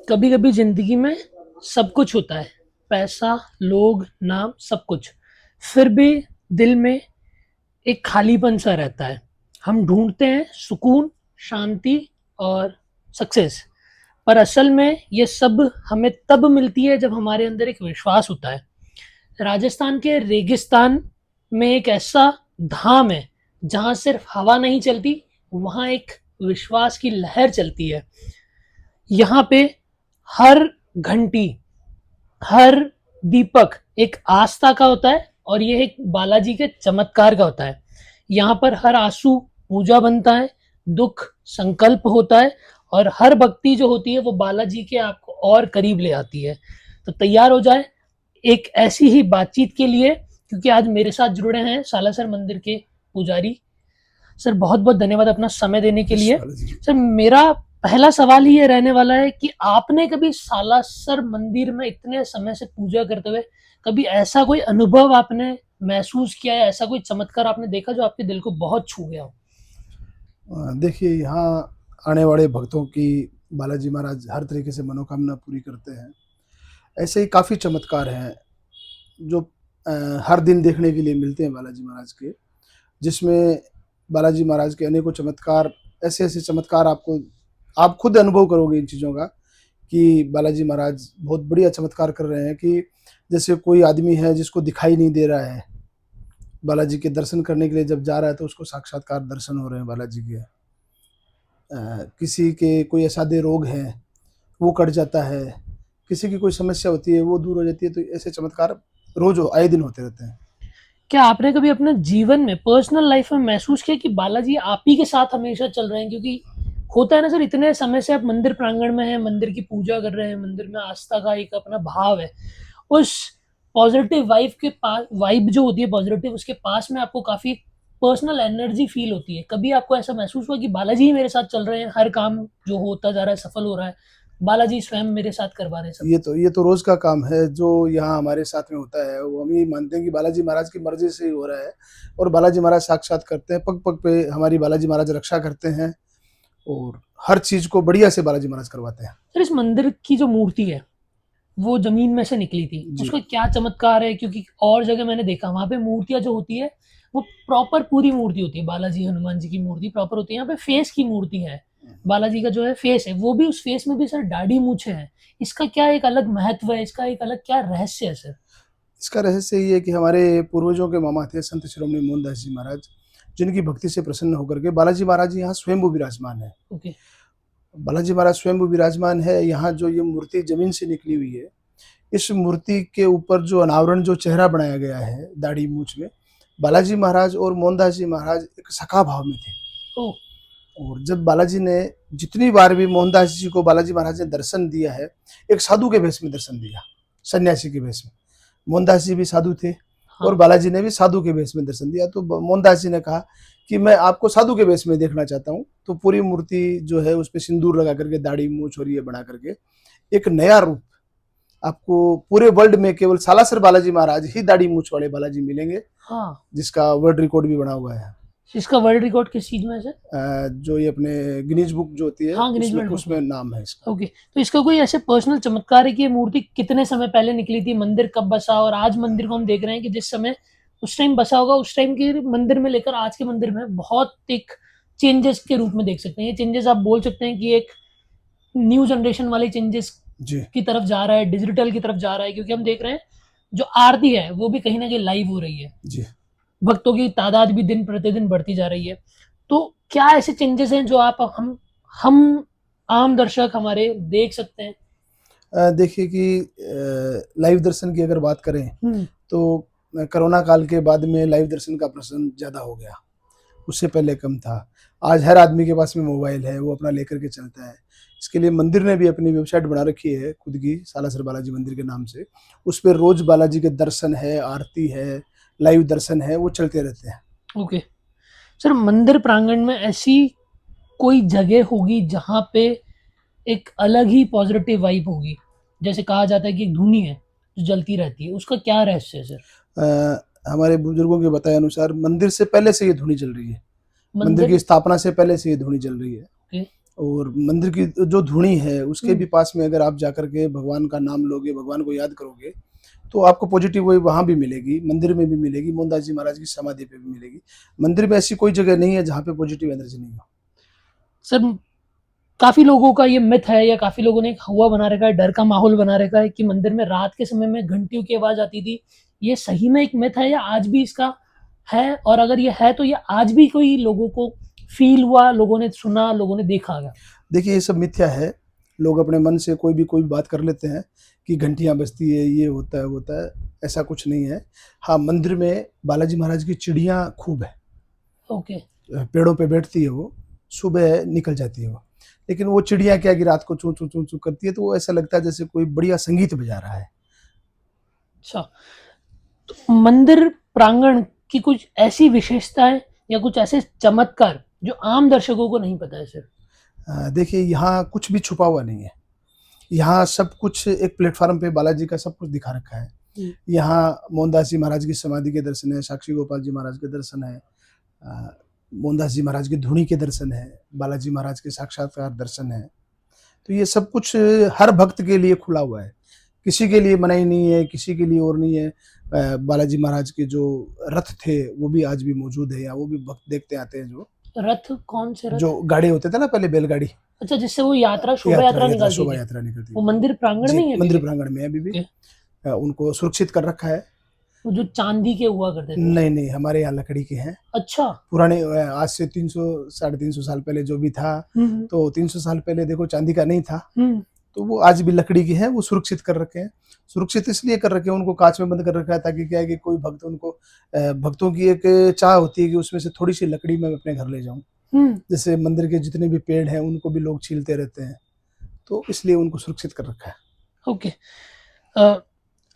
कभी कभी जिंदगी में सब कुछ होता है, पैसा, लोग, नाम, सब कुछ। फिर भी दिल में एक खालीपन सा रहता है। हम ढूंढते हैं सुकून, शांति और सक्सेस। पर असल में ये सब हमें तब मिलती है जब हमारे अंदर एक विश्वास होता है। राजस्थान के रेगिस्तान में एक ऐसा धाम है जहां सिर्फ हवा नहीं चलती, वहां एक विश्वास की लहर चलती है। यहाँ पे हर घंटी, हर दीपक एक आस्था का होता है और ये एक बालाजी के चमत्कार का होता है। यहाँ पर हर आंसू पूजा बनता है, दुख संकल्प होता है और हर भक्ति जो होती है वो बालाजी के आपको और करीब ले आती है। तो तैयार हो जाए एक ऐसी ही बातचीत के लिए, क्योंकि आज मेरे साथ जुड़े हैं सालासर मंदिर के पुजारी। सर बहुत बहुत धन्यवाद अपना समय देने के लिए। सर मेरा पहला सवाल ही ये रहने वाला है कि आपने कभी सालासर मंदिर में इतने समय से पूजा करते हुए कभी ऐसा कोई अनुभव आपने महसूस किया है, ऐसा कोई चमत्कार आपने देखा जो आपके दिल को बहुत छू गया हो? देखिए, यहाँ आने वाले भक्तों की बालाजी महाराज हर तरीके से मनोकामना पूरी करते हैं। ऐसे ही काफ़ी चमत्कार हैं जो हर दिन देखने के लिए मिलते हैं बालाजी महाराज के, जिसमें बालाजी महाराज के अनेकों चमत्कार, ऐसे-ऐसे चमत्कार आपको आप खुद अनुभव करोगे इन चीज़ों का कि बालाजी महाराज बहुत बढ़िया चमत्कार कर रहे हैं कि जैसे कोई आदमी है जिसको दिखाई नहीं दे रहा है, बालाजी के दर्शन करने के लिए जब जा रहा है तो उसको साक्षात्कार दर्शन हो रहे हैं बालाजी के। किसी के कोई असाध्य रोग है, वो कट जाता है, किसी की कोई समस्या होती है, वो दूर हो जाती है, तो ऐसे चमत्कार रोज़ आए दिन होते रहते हैं। क्या आपने कभी अपने जीवन में, पर्सनल लाइफ में महसूस किया कि बालाजी आप ही के साथ हमेशा चल रहे हैं? क्योंकि होता है ना सर, इतने समय से आप मंदिर प्रांगण में हैं, मंदिर की पूजा कर रहे हैं, मंदिर में आस्था का एक अपना भाव है। उस पॉजिटिव वाइब के पास, वाइब जो होती है पॉजिटिव, उसके पास में आपको काफ़ी पर्सनल एनर्जी फील होती है। कभी आपको ऐसा महसूस हुआ कि बालाजी ही मेरे साथ चल रहे हैं, हर काम जो होता जा रहा है सफल हो रहा है, बालाजी स्वयं मेरे साथ करवा रहे हैं सब कुछ? ये तो रोज़ का काम है जो यहाँ हमारे साथ में होता है। वो हम ये मानते हैं कि बालाजी महाराज की मर्ज़ी से ही हो रहा है और बालाजी महाराज साक्षात करते हैं, पग-पग पे हमारी बालाजी महाराज रक्षा करते हैं और हर चीज़ को बढ़िया से बालाजी महाराज करवाते हैं। सर इस मंदिर की जो मूर्ति है वो ज़मीन में से निकली थी, जी। उसका क्या चमत्कार है? क्योंकि और जगह मैंने देखा वहाँ पे मूर्तियाँ जो होती है वो प्रॉपर पूरी मूर्ति होती है, बालाजी हनुमान जी की मूर्ति प्रॉपर होती है। यहाँ पे फेस की मूर्ति है, बालाजी का जो है फेस है, वो भी उस फेस में भी सर दाढ़ी मूछें हैं। इसका क्या एक अलग महत्व है, इसका एक अलग क्या रहस्य है सर? इसका रहस्य ये है कि हमारे पूर्वजों के मामा थे संत शिरोमणि मोहनदास जी महाराज, जिनकी भक्ति से प्रसन्न होकर के बालाजी महाराज जी यहाँ स्वयंभू विराजमान है। ओके। बालाजी महाराज स्वयंभू विराजमान है, यहाँ जो ये मूर्ति ज़मीन से निकली हुई है, इस मूर्ति के ऊपर जो अनावरण, जो चेहरा बनाया गया है दाढ़ी मूछ में, बालाजी महाराज और मोहनदास जी महाराज एक सखा भाव में थे। ओह! और जब बालाजी ने जितनी बार भी मोहनदास जी को बालाजी महाराज ने दर्शन दिया है, एक साधु के भेष में दर्शन दिया, सन्यासी के भेष में। मोहनदास जी भी साधु थे और हाँ। बालाजी ने भी साधु के भेष में दर्शन दिया। तो मोहनदास जी ने कहा कि मैं आपको साधु के भेष में देखना चाहता हूँ। तो पूरी मूर्ति जो है उस पे सिंदूर लगा करके, दाढ़ी मूछ और ये बना करके एक नया रूप आपको पूरे वर्ल्ड में केवल सालासर बालाजी महाराज ही दाढ़ी मूछ वाले बालाजी मिलेंगे, हाँ, जिसका वर्ल्ड रिकॉर्ड भी बना हुआ है। इसका वर्ल्ड रिकॉर्ड किस चीज़ में है सर? जो ये अपने गिनीज बुक जो होती है हाँ, गिनीज उसमें वर्ल्ड बुक में। उसमें नाम है इसका। ओके, तो इसका कोई ऐसे पर्सनल चमत्कार है कि ये मूर्ति कितने समय पहले निकली थी, मंदिर कब बसा, और आज मंदिर को हम देख रहे हैं कि जिस समय उस टाइम बसा होगा, उस टाइम के मंदिर में लेकर आज के मंदिर में बहुत एक चेंजेस के रूप में देख सकते हैं। ये चेंजेस आप बोल सकते हैं कि एक न्यू जनरेशन वाले चेंजेस जी। की तरफ जा रहा है, डिजिटल की तरफ जा रहा है, क्योंकि हम देख रहे हैं जो आरती है वो भी कहीं ना कहीं लाइव हो रही है, जी। भक्तों की तादाद भी दिन प्रतिदिन बढ़ती जा रही है। तो क्या ऐसे चेंजेस हैं जो आप हम आम दर्शक हमारे देख सकते हैं? देखिए कि लाइव दर्शन की अगर बात करें तो कोरोना काल के बाद में लाइव दर्शन का प्रचलन ज़्यादा हो गया, उससे पहले कम था। आज हर आदमी के पास में मोबाइल है, वो अपना लेकर के चलता है। इसके लिए मंदिर ने भी अपनी वेबसाइट बना रखी है खुद की, सालासर बालाजी मंदिर के नाम से। उस पे रोज़ बालाजी के दर्शन है, आरती है, लाइव दर्शन है, वो चलते रहते हैं। ओके। सर मंदिर प्रांगण में ऐसी कोई जगह होगी जहाँ पे एक अलग ही पॉजिटिव वाइब होगी, जैसे कहा जाता है कि एक धुनी है जो जलती रहती है, उसका क्या रहस्य है सर? हमारे बुजुर्गों के बताए अनुसार मंदिर से पहले से ये धुनी चल रही है। मंदिर मंदिर। की स्थापना से पहले से ये धुनी चल रही है। ओके। और मंदिर की जो धुनी है उसके हम्म। भी पास में अगर आप जाकर के भगवान का नाम लोगे, भगवान को याद करोगे, तो आपको पॉजिटिव वाइब वहाँ भी मिलेगी, मंदिर में भी मिलेगी, मोहनदास जी महाराज की समाधि पे भी मिलेगी। मंदिर में ऐसी कोई जगह नहीं है जहाँ पे पॉजिटिव एनर्जी नहीं हो। सर, काफी लोगों का ये मिथ है या काफी लोगों ने एक हवा बना रखा है, डर का माहौल बना रखा है कि मंदिर में रात के समय में घंटियों की आवाज आती थी। ये सही में एक मिथ है या आज भी इसका है? और अगर ये है तो ये आज भी कोई लोगों को फील हुआ, लोगों ने सुना, लोगों ने देखा गया? देखिए ये सब मिथ्या है। लोग अपने मन से कोई भी बात कर लेते हैं कि घंटियाँ बजती है, ये होता है, वो होता है। ऐसा कुछ नहीं है। हाँ, मंदिर में बालाजी महाराज की चिड़िया खूब है। ओके। पेड़ों पे बैठती है वो, सुबह निकल जाती है वो। लेकिन वो चिड़िया क्या है कि रात को चूँ चूँ चूँ चूँ करती है, तो वो ऐसा लगता है जैसे कोई बढ़िया संगीत बजा रहा है। अच्छा, तो मंदिर प्रांगण की कुछ ऐसी विशेषताएं या कुछ ऐसे चमत्कार जो आम दर्शकों को नहीं पता है सर? देखिए यहाँ कुछ भी छुपा हुआ नहीं है। यहाँ सब कुछ एक प्लेटफॉर्म पे बालाजी का सब कुछ दिखा रखा है। यहाँ मोहनदास जी महाराज की समाधि के दर्शन है, साक्षी गोपाल जी महाराज के दर्शन है, मोहनदास जी महाराज की धुनी के दर्शन है, बालाजी महाराज के साक्षात्कार दर्शन है। तो ये सब कुछ हर भक्त के लिए खुला हुआ है। किसी के लिए मनाही नहीं है, किसी के लिए और नहीं है। बालाजी महाराज के जो रथ थे वो भी आज भी मौजूद है, या वो भी भक्त देखते आते हैं। जो रथ, कौन से रथ? जो गाड़ी होते थे ना पहले, बैलगाड़ी, अच्छा, जिससे वो यात्रा, शोभा यात्रा निकालती शोभा थी, यात्रा निकलती वो थी। मंदिर प्रांगण में ही है मंदिर अभी भी? प्रांगण में अभी भी ओके। उनको सुरक्षित कर रखा है। वो जो चांदी के हुआ करते थे? नहीं नहीं, हमारे यहाँ लकड़ी के हैं। अच्छा। पुराने आज से 300 350 साल पहले जो भी था, तो 300 साल पहले देखो चांदी का नहीं था, तो वो आज भी लकड़ी की है। वो सुरक्षित कर रखे हैं। सुरक्षित इसलिए कर रखे हैं, उनको कांच में बंद कर रखा है, ताकि क्या है कि कोई भक्त उनको भक्तों की एक चाह होती है कि उसमें से थोड़ी सी लकड़ी मैं अपने घर ले जाऊं। जैसे मंदिर के जितने भी पेड़ हैं उनको भी लोग छीलते रहते हैं, तो इसलिए उनको सुरक्षित कर रखा है। ओके।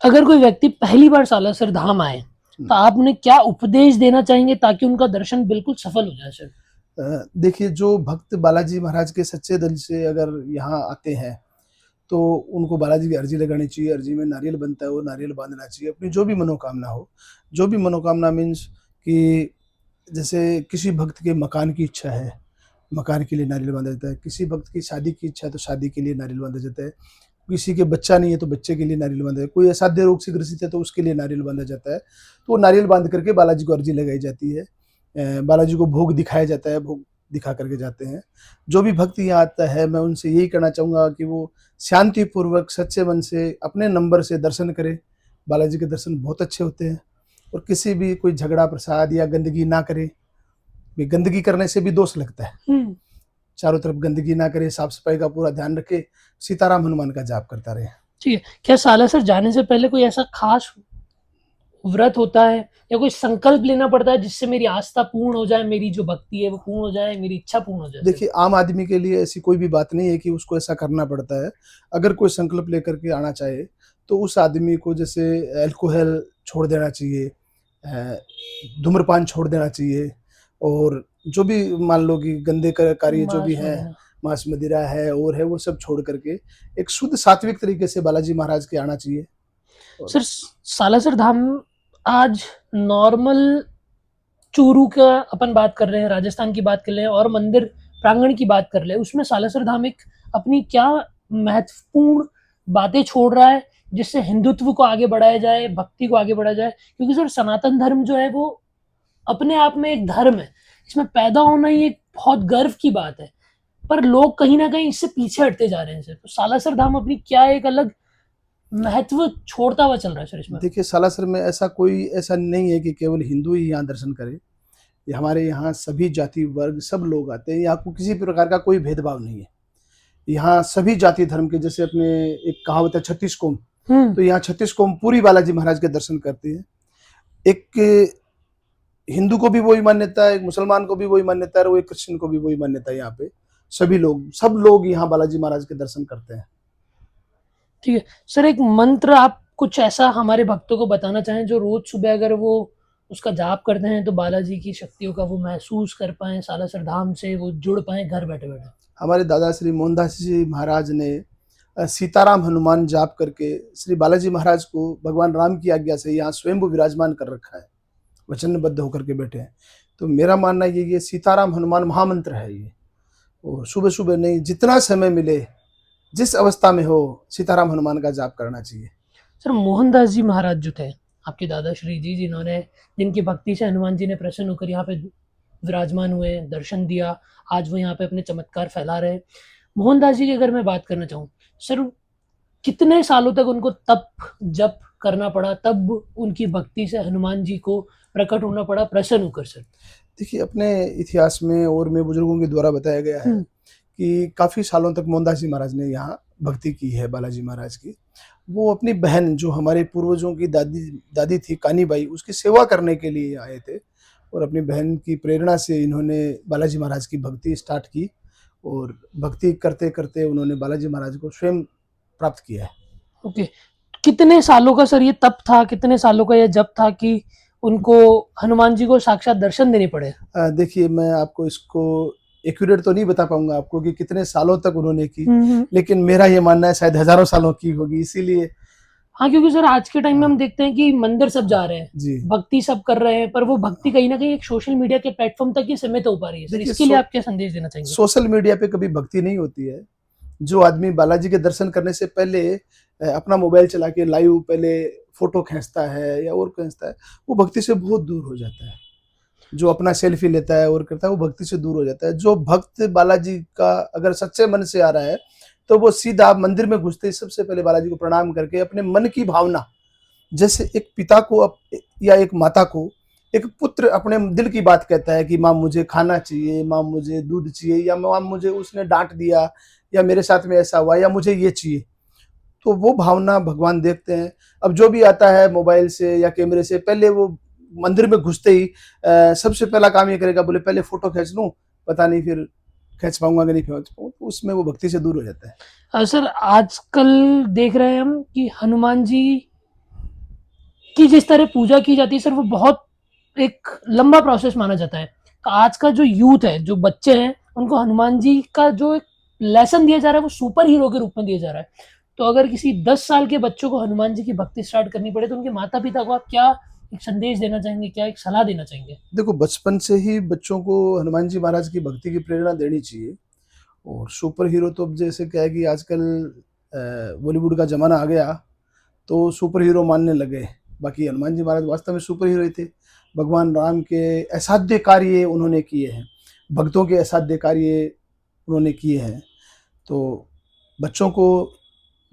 अगर कोई व्यक्ति पहली बार सालासर धाम आए तो आप उन्हें क्या उपदेश देना चाहेंगे ताकि उनका दर्शन बिल्कुल सफल हो जाए सर? देखिए जो भक्त बालाजी महाराज के सच्चे दिल से अगर यहाँ आते हैं, तो उनको बालाजी की अर्जी लगानी चाहिए। अर्जी में नारियल बनता है, वो नारियल बांधना चाहिए। अपनी जो भी मनोकामना हो, जो भी मनोकामना मीन्स कि जैसे किसी भक्त के मकान की इच्छा है, मकान के लिए नारियल बांधा जाता है। किसी भक्त की शादी की इच्छा है तो शादी के लिए नारियल बांधा जाता है। किसी के बच्चा नहीं है तो बच्चे के लिए नारियल बांधा जाता है। कोई असाध्य रोग से ग्रसित है तो उसके लिए नारियल बांधा जाता है। तो वो नारियल बांध करके बालाजी को अर्जी लगाई जाती है। बालाजी को भोग दिखाया जाता है, भोग दिखा करके जाते हैं। जो भी भक्त यहाँ आता है, मैं उनसे यही कहना चाहूँगा कि वो शांतिपूर्वक सच्चे मन से अपने नंबर से दर्शन करें। बालाजी के दर्शन बहुत अच्छे होते हैं। और किसी भी कोई झगड़ा प्रसाद या गंदगी ना करे। गंदगी करने से भी दोष लगता है। चारों तरफ गंदगी ना करे, साफ सफाई का पूरा ध्यान रखे, सीताराम हनुमान का जाप करता रहे। ठीक है। क्या सालासर जाने से पहले कोई ऐसा खास व्रत होता है या कोई संकल्प लेना पड़ता है जिससे मेरी आस्था पूर्ण हो जाए, मेरी जो भक्ति है वो पूर्ण हो जाए, मेरी इच्छा पूर्ण हो जाए? देखिए आम आदमी के लिए ऐसी कोई भी बात नहीं है कि उसको ऐसा करना पड़ता है। अगर कोई संकल्प लेकर के आना चाहे तो उस आदमी को जैसे अल्कोहल छोड़ देना चाहिए, धूम्रपान छोड़ देना चाहिए, और जो भी मान लो कि गंदे कार्य जो भी है, मांस मदिरा है और है, वो सब छोड़ करके एक शुद्ध सात्विक तरीके से बालाजी महाराज के आना चाहिए। सर, सालासर धाम आज नॉर्मल चूरू का अपन बात कर रहे हैं, राजस्थान की बात कर रहे हैं और मंदिर प्रांगण की बात कर रहे हैं, उसमें सालासर धाम एक अपनी क्या महत्वपूर्ण बातें छोड़ रहा है जिससे हिंदुत्व को आगे बढ़ाया जाए, भक्ति को आगे बढ़ाया जाए? क्योंकि सर सनातन धर्म जो है वो अपने आप में एक धर्म है, इसमें पैदा होना ही एक बहुत गर्व की बात है, पर लोग कहीं ना कहीं इससे पीछे हटते जा रहे हैं सर। तो सालासर धाम अपनी क्या एक अलग महत्व छोड़ता हुआ चल रहा है सर इसमें? देखिए सालासर में ऐसा नहीं है कि केवल हिंदू ही यहाँ दर्शन करे। हमारे यहाँ सभी जाति वर्ग सब लोग आते हैं। यहाँ को किसी प्रकार का कोई भेदभाव नहीं है। यहाँ सभी जाति धर्म के, जैसे अपने एक कहावत है 36 कोम, तो यहाँ 36 कोम पूरी बालाजी महाराज के दर्शन करते हैं। एक हिंदू को भी वही मान्यता है, एक मुसलमान को भी वही मान्यता है, और एक क्रिश्चियन को भी वही मान्यता है। यहाँ पे सब लोग यहाँ बालाजी महाराज के दर्शन करते हैं। ठीक है सर, एक मंत्र आप कुछ ऐसा हमारे भक्तों को बताना चाहें जो रोज सुबह अगर वो उसका जाप करते हैं तो बालाजी की शक्तियों का वो महसूस कर पाए, सालासर धाम से वो जुड़ पाए घर बैठे बैठे? हमारे दादा श्री मोहनदास जी महाराज ने सीताराम हनुमान जाप करके श्री बालाजी महाराज को भगवान राम की आज्ञा से यहाँ स्वयं विराजमान कर रखा है, वचनबद्ध होकर के बैठे हैं। तो मेरा मानना ये सीताराम हनुमान महामंत्र है ये, और सुबह सुबह नहीं, जितना समय मिले, जिस अवस्था में हो, सीताराम हनुमान का जाप करना चाहिए। सर मोहनदास जी महाराज जो थे आपके दादाश्री जी, जिन्होंने जिनकी भक्ति से हनुमान जी ने प्रसन्न होकर यहाँ पे विराजमान हुए, दर्शन दिया, आज वो यहाँ पे अपने चमत्कार फैला रहे हैं। मोहनदास जी की अगर मैं बात करना चाहूँ सर, कितने सालों तक उनको तप जप करना पड़ा, तब उनकी भक्ति से हनुमान जी को प्रकट होना पड़ा प्रसन्न होकर सर? देखिए, अपने इतिहास में और में बुजुर्गों के द्वारा बताया गया है कि काफ़ी सालों तक मोहनदास जी महाराज ने यहाँ भक्ति की है बालाजी महाराज की। वो अपनी बहन, जो हमारे पूर्वजों की दादी थी कानीबाई, उसकी सेवा करने के लिए आए थे और अपनी बहन की प्रेरणा से इन्होंने बालाजी महाराज की भक्ति स्टार्ट की और भक्ति करते-करते उन्होंने बालाजी महाराज को स्वयं प्राप्त किया है। ओके, कितने सालों का सर ये तप था, कितने सालों का ये जप था कि उनको हनुमान जी को साक्षात दर्शन देने पड़े? देखिए, मैं आपको इसको एक्यूरेट तो नहीं बता पाऊँगा आपको कि कितने सालों तक उन्होंने की, लेकिन मेरा ये मानना है शायद हज़ारों सालों की होगी, इसीलिए। हाँ, क्योंकि सर आज के टाइम में हम देखते हैं कि मंदिर सब जा रहे हैं, जी। भक्ति सब कर रहे हैं, पर वो भक्ति कहीं न कहीं एक सोशल मीडिया के प्लेटफ़ॉर्म तक ही सीमित हो पा रही है। सर देखिए, इसके लिए आप क्या संदेश देना चाहेंगे? सोशल मीडिया पे कभी भक्ति नहीं होती है। जो आदमी बालाजी के दर्शन करने से पहले अपना मोबाइल चला के लाइव पहले फ़ोटो खींचता है या और खींचता है, वो भक्ति से बहुत दूर हो जाता है। जो अपना सेल्फी लेता है और करता है, वो भक्ति से दूर हो जाता है। जो भक्त बालाजी का अगर सच्चे मन से आ रहा है, तो वो सीधा मंदिर में घुसते ही सबसे पहले बालाजी को प्रणाम करके अपने मन की भावना, जैसे एक पिता को या एक माता को एक पुत्र अपने दिल की बात कहता है कि माँ मुझे खाना चाहिए, माँ मुझे दूध चाहिए, या माँ मुझे उसने डांट दिया, या मेरे साथ में ऐसा हुआ, या मुझे ये चाहिए, तो वो भावना भगवान देखते हैं। अब जो भी आता है मोबाइल से या कैमरे से, पहले वो मंदिर में घुसते ही सबसे पहला काम ये करेगा, बोले पहले फोटो खींच लूं, पता नहीं फिर खींच पाऊंगा कि नहीं खींच पाऊँ, तो उसमें वो भक्ति से दूर हो जाता है। सर आजकल देख रहे हैं हम कि हनुमान जी की जिस तरह पूजा की जाती है सर, वो बहुत एक लंबा प्रोसेस माना जाता है। तो आज का जो यूथ है, जो बच्चे हैं, उनको हनुमान जी का जो एक लेसन दिया जा रहा है वो सुपर हीरो के रूप में दिया जा रहा है। तो अगर किसी 10 साल के बच्चों को हनुमान जी की भक्ति स्टार्ट करनी पड़े, तो उनके माता पिता को आप क्या एक संदेश देना चाहेंगे, क्या एक सलाह देना चाहेंगे? देखो, बचपन से ही बच्चों को हनुमान जी महाराज की भक्ति की प्रेरणा देनी चाहिए। और सुपर हीरो तो अब जैसे क्या है कि आजकल बॉलीवुड का ज़माना आ गया, तो सुपर हीरो मानने लगे। बाकी हनुमान जी महाराज वास्तव में सुपर हीरो ही थे। भगवान राम के असाध्य कार्य उन्होंने किए हैं, भक्तों के असाध्य कार्य उन्होंने किए हैं। तो बच्चों को,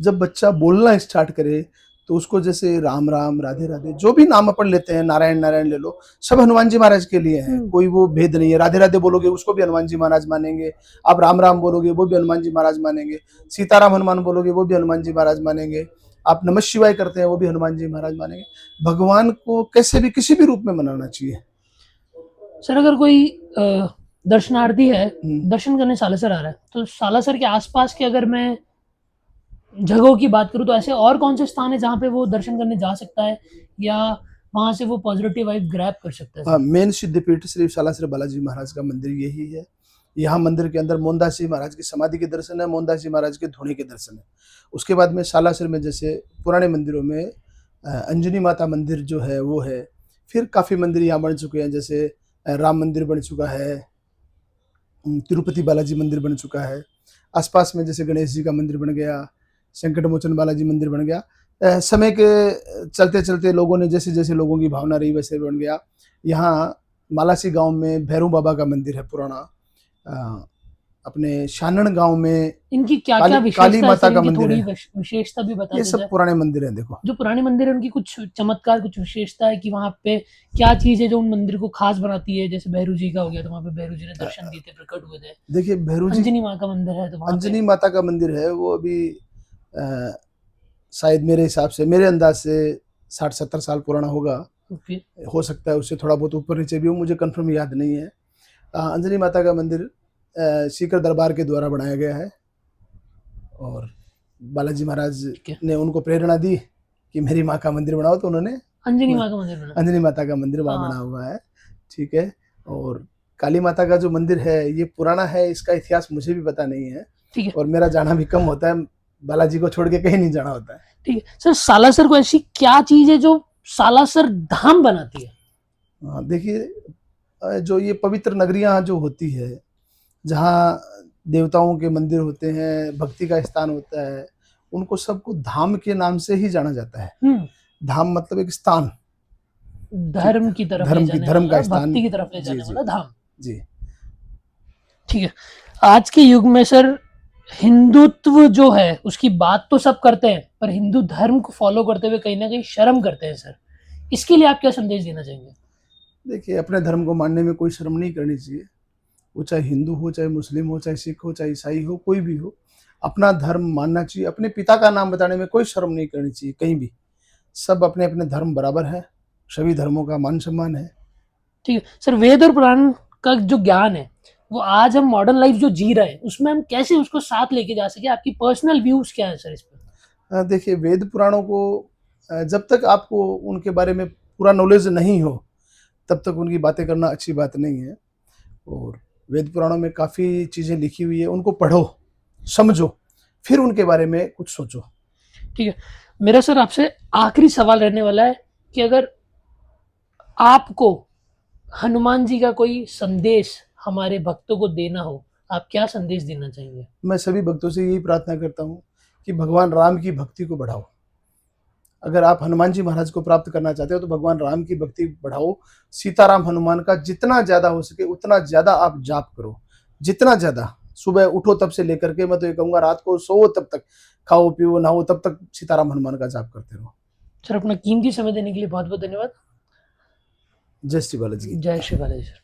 जब बच्चा बोलना स्टार्ट करे, तो उसको जैसे राम राम, राधे राधे, जो भी नाम अपन लेते हैं, नारायण नारायण ले लो, सब हनुमान जी महाराज के लिए हैं। कोई वो भेद नहीं है। राधे राधे बोलोगे उसको भी हनुमान जी महाराज मानेंगे, आप राम राम बोलोगे वो भी हनुमान जी महाराज मानेंगे, सीताराम हनुमान बोलोगे वो भी हनुमान जी महाराज मानेंगे, आप नमः शिवाय करते हैं वो भी हनुमान जी महाराज मानेंगे। भगवान को कैसे भी किसी भी रूप में मनाना चाहिए। सर अगर कोई दर्शनार्थी है, दर्शन करने सालासर आ रहा है, तो सालासर के आसपास के अगर मैं जगहों की बात करूँ, तो ऐसे और कौन से स्थान है जहाँ पे वो दर्शन करने जा सकता है, या वहां से वो पॉजिटिव वाइब ग्रैब कर सकता है? हाँ, मेन सिद्धपीठ श्री सालासर बालाजी महाराज का मंदिर यही है। यहाँ मंदिर के अंदर मोहनदास जी महाराज की समाधि के दर्शन है, मोहनदास जी महाराज के धोने के दर्शन है। उसके बाद में सालासर में जैसे पुराने मंदिरों में अंजनी माता मंदिर जो है वो है। फिर काफ़ी मंदिर यहाँ बन चुके हैं, जैसे राम मंदिर बन चुका है, तिरुपति बालाजी मंदिर बन चुका है, आसपास में जैसे गणेश जी का मंदिर बन गया, संकट मोचन बालाजी मंदिर बन गया। समय के चलते चलते लोगों ने, जैसे जैसे लोगों की भावना रही वैसे बन गया। यहाँ मालासी गांव में भैरू बाबा का मंदिर है पुराना। अपने शानन गांव में इनकी क्या क्या काली माता का मंदिर मंदिर है, थोड़ी विशेषता भी बता ये सब दीजिए। पुराने मंदिर हैं। देखो, जो पुराने मंदिर है उनकी कुछ चमत्कार, कुछ विशेषता है कि वहाँ पे क्या चीज है जो उन मंदिर को खास बनाती है? जैसे भैरू जी का हो गया, तो वहाँ पे भैरू जी ने दर्शन दिए थे, प्रकट हुए थे। देखिए भैरू जी, अंजनी माँ का मंदिर है, तो वहाँ अंजनी माता का मंदिर है, वो अभी शायद मेरे हिसाब से, मेरे अंदाज से 60-70 साल पुराना होगा। ओके, हो सकता है उससे थोड़ा बहुत ऊपर नीचे भी हो, मुझे कंफर्म याद नहीं है। अंजनी माता का मंदिर सीकर दरबार के द्वारा बनाया गया है, और बालाजी महाराज ने उनको प्रेरणा दी कि मेरी माँ का मंदिर बनाओ, तो उन्होंने अंजनी माँ का मंदिर बना। अंजनी माता का मंदिर वहाँ बना हुआ है। ठीक है। और काली माता का जो मंदिर है ये पुराना है, इसका इतिहास मुझे भी पता नहीं है। ठीक है, और मेरा जाना भी कम होता है, बालाजी को छोड़ के कहीं नहीं जाना होता है। ठीक है सर, सालासर को ऐसी क्या चीज है जो सालासर धाम बनाती है? देखिए, जो ये पवित्र नगरियाँ जो होती है, जहाँ देवताओं के मंदिर होते हैं, भक्ति का स्थान होता है, उनको सबको धाम के नाम से ही जाना जाता है। हम्म धाम मतलब एक स्थान, ठीक, धर्म की तरफ ले जाने धर्म वाला, का स्थान। भक्ति की तरफ ले जी, जाने जी, वाला धाम। जी। ठीक है। आज के युग में सर हिंदुत्व जो है उसकी बात तो सब करते हैं, पर हिंदू धर्म को फॉलो करते हुए कहीं ना कहीं शर्म करते हैं सर। इसके लिए आप क्या संदेश देना चाहेंगे? देखिए, अपने धर्म को मानने में कोई शर्म नहीं करनी चाहिए। वो चाहे हिंदू हो, चाहे मुस्लिम हो, चाहे सिख हो, चाहे ईसाई हो, कोई भी हो, अपना धर्म मानना चाहिए। अपने पिता का नाम बताने में कोई शर्म नहीं करनी चाहिए कहीं भी। सब अपने-अपने धर्म बराबर है, सभी धर्मों का मान-सम्मान है। ठीक है सर, वेद और पुराण का जो ज्ञान है वो आज हम मॉडर्न लाइफ जो जी रहे हैं उसमें हम कैसे उसको साथ लेके जा सके? आपकी पर्सनल व्यूज क्या है सर इस पर? देखिए, वेद पुराणों को जब तक आपको उनके बारे में पूरा नॉलेज नहीं हो, तब तक उनकी बातें करना अच्छी बात नहीं है। और वेद पुराणों में काफ़ी चीज़ें लिखी हुई है, उनको पढ़ो, समझो, फिर उनके बारे में कुछ सोचो। ठीक है, मेरा सर आपसे आखिरी सवाल रहने वाला है कि अगर आपको हनुमान जी का कोई संदेश हमारे भक्तों को देना हो, आप क्या संदेश देना चाहेंगे? मैं सभी भक्तों से यही प्रार्थना करता हूँ कि भगवान राम की भक्ति को बढ़ाओ। अगर आप हनुमान जी महाराज को प्राप्त करना चाहते हो तो भगवान राम की भक्ति बढ़ाओ। सीताराम हनुमान का जितना ज़्यादा हो सके उतना ज़्यादा आप जाप करो, जितना ज़्यादा। सुबह उठो तब से लेकर के मैं तो ये कहूँगा रात को सोओ तब तक, खाओ पियो नहाओ तब तक सीताराम हनुमान का जाप करते रहो। सर अपना कीमती समय देने के लिए बहुत बहुत धन्यवाद। जय श्री बालाजी की। जय श्री बालाजी सर।